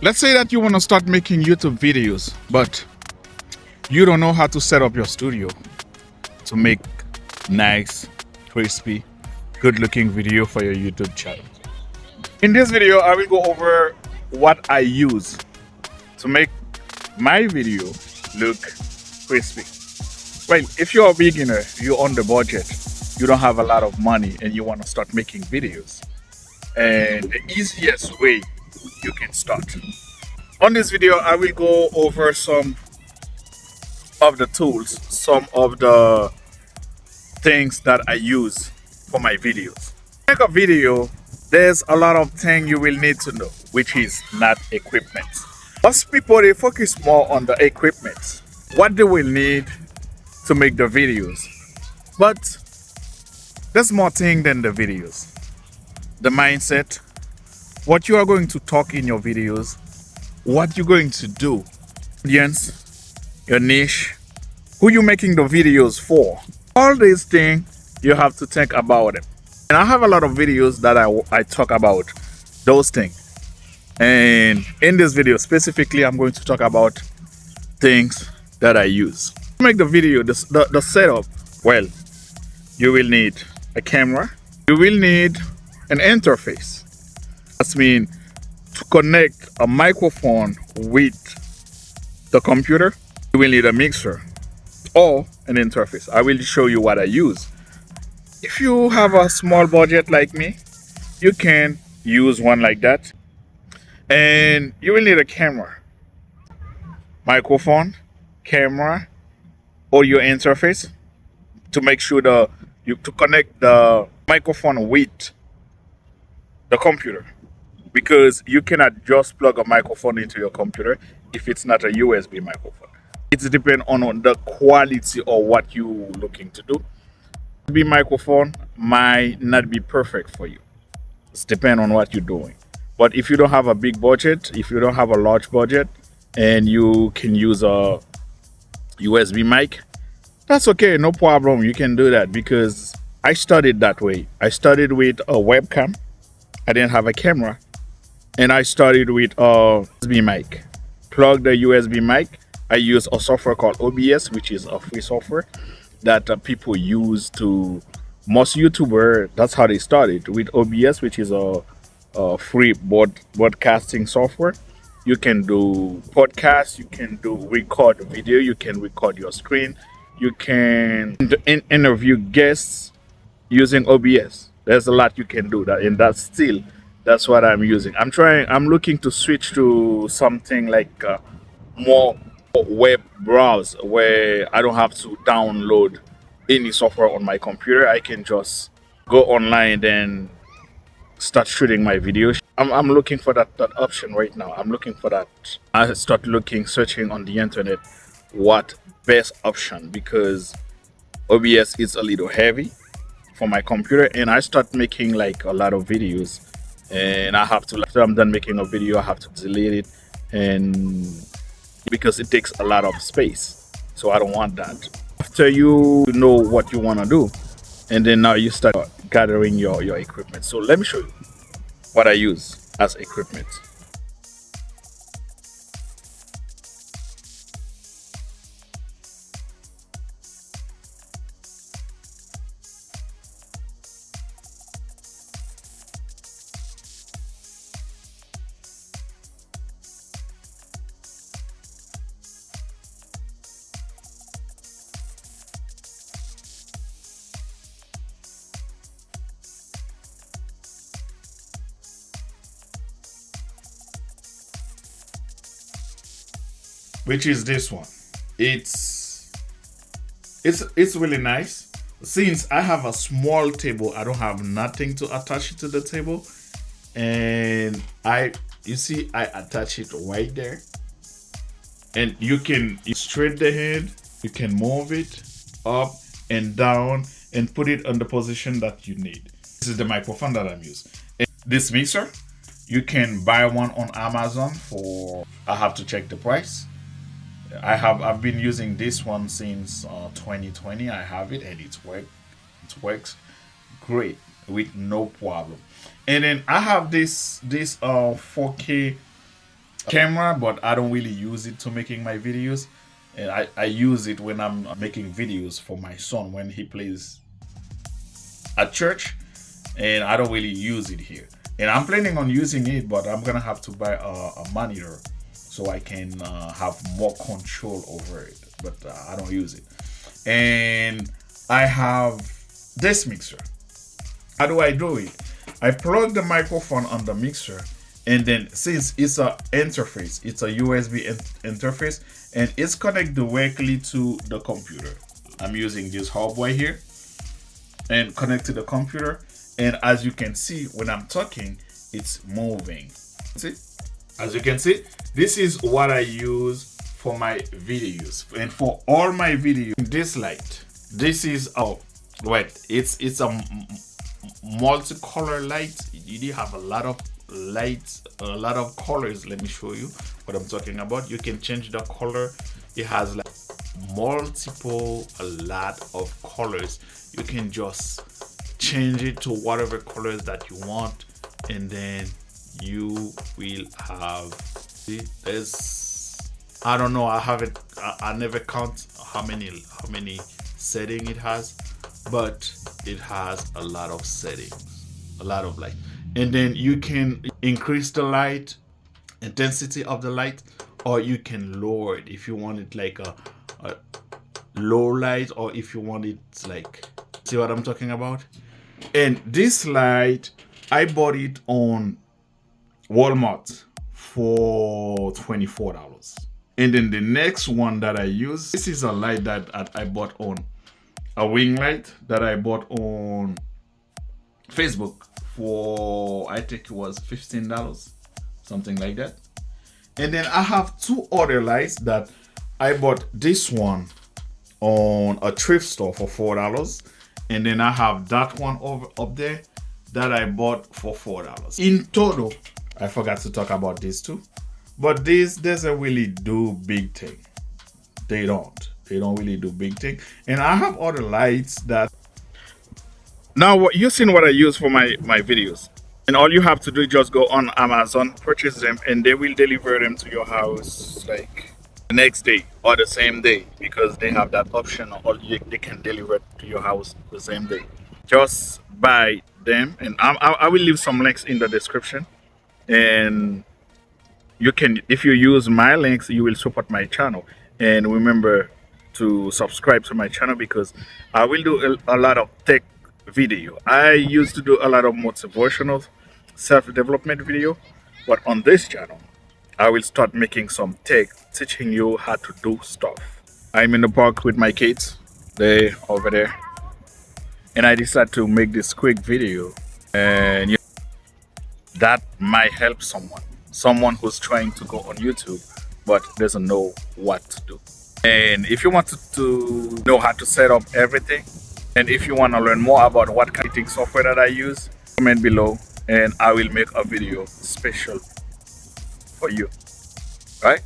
Let's say that you want to start making YouTube videos, but you don't know how to set up your studio to make nice, crispy, good-looking video for your YouTube channel. In this video, I will go over what I use to make my video look crispy. Well, if you're a beginner, you're on the budget, you don't have a lot of money, and you want to start making videos, and the easiest way you can start. On this video, I will go over some of the tools, some of the things that I use for my videos. To make a video, there's a lot of things you will need to know, which is not equipment. Most people, they focus more on the equipment, what they will need to make the videos. But there's more thing than the videos. The mindset, what you are going to talk in your videos, what you're going to do, audience, your niche, who you're making the videos for. All these things, you have to think about it. And I have a lot of videos that I talk about those things. And in this video specifically, I'm going to talk about things that I use. To make the video, the setup, well, you will need a camera. You will need an interface. That means to connect a microphone with the computer, you will need a mixer or an interface. I will show you what I use. If you have a small budget like me, you can use one like that. And you will need a camera, microphone, camera, audio interface to make sure to connect the microphone with the computer, because you cannot just plug a microphone into your computer if it's not a USB microphone. It depends on the quality of what you're looking to do. The microphone might not be perfect for you. It depends on what you're doing. But if you don't have a big budget, if you don't have a large budget, and you can use a USB mic, that's okay, no problem. You can do that, because I started that way. I started with a webcam. I didn't have a camera. And I started with a USB mic. Plug the USB mic. I use a software called OBS, which is a free software that people use to, most YouTubers, that's how they started, with OBS, which is a free broadcasting software. You can do podcasts, you can do record video, you can record your screen, you can interview guests using OBS. There's a lot you can do that, and that's what I'm using. I'm looking to switch to something like more web browse, where I don't have to download any software on my computer. I can just go online and start shooting my videos. I'm looking for that option right now. I'm looking for that. I start searching on the internet what best option, because OBS is a little heavy for my computer, and I start making like a lot of videos, and I have to, after I'm done making a video, I have to delete it, and because it takes a lot of space, so I don't want that. After you know what you want to do, and then now you start gathering your equipment. So let me show you what I use as equipment. Which is this one. It's really nice. Since I have a small table, I don't have nothing to attach it to the table, and you see I attach it right there, and you can straight the head, you can move it up and down and put it on the position that you need. This is the microphone that I'm using. And this mixer, you can buy one on Amazon for, I have to check the price. I've been using this one since 2020. I have it, and it works great with no problem. And then I have this 4K camera, but I don't really use it to making my videos. And I use it when I'm making videos for my son when he plays at church, and I don't really use it here. And I'm planning on using it, but I'm gonna have to buy a monitor so I can have more control over it. But I don't use it. And I have this mixer. How do I do it? I plug the microphone on the mixer, and then since it's a interface, it's a USB interface, and it's connected directly to the computer. I'm using this hub right here and connect to the computer. And as you can see, when I'm talking, it's moving. See? As you can see, this is what I use for my videos. And for all my videos, this light, this is it's a multicolor light. You have a lot of lights, a lot of colors. Let me show you what I'm talking about. You can change the color. It has like a lot of colors. You can just change it to whatever colors that you want, and then you will have, see, there's, I don't know, I never count how many setting it has, but it has a lot of settings, a lot of light. And then you can increase the light intensity of the light, or you can lower it if you want it like a low light, or if you want it like, see what I'm talking about? And this light, I bought it on Walmart for $24. And then the next one that I use, this is a light that I bought on, a wing light that I bought on Facebook for, I think it was $15, something like that. And then I have two other lights that I bought, this one on a thrift store for $4. And then I have that one up there that I bought for $4. In total, I forgot to talk about these two, but these doesn't really do big thing. They don't really do big thing. And I have other lights that, now you've seen what I use for my videos, and all you have to do is just go on Amazon, purchase them, and they will deliver them to your house like the next day or the same day, because they have that option, or they can deliver it to your house the same day. Just buy them, and I will leave some links in the description, and you can, if you use my links, you will support my channel. And remember to subscribe to my channel, because I will do a lot of tech video. I used to do a lot of motivational self-development video, but on this channel I will start making some tech, teaching you how to do stuff. I'm in the park with my kids, they over there, and I decided to make this quick video, and that might help someone who's trying to go on YouTube but doesn't know what to do. And if you want to know how to set up everything, and if you want to learn more about what kind of editing software that I use, comment below and I will make a video special for you. Right?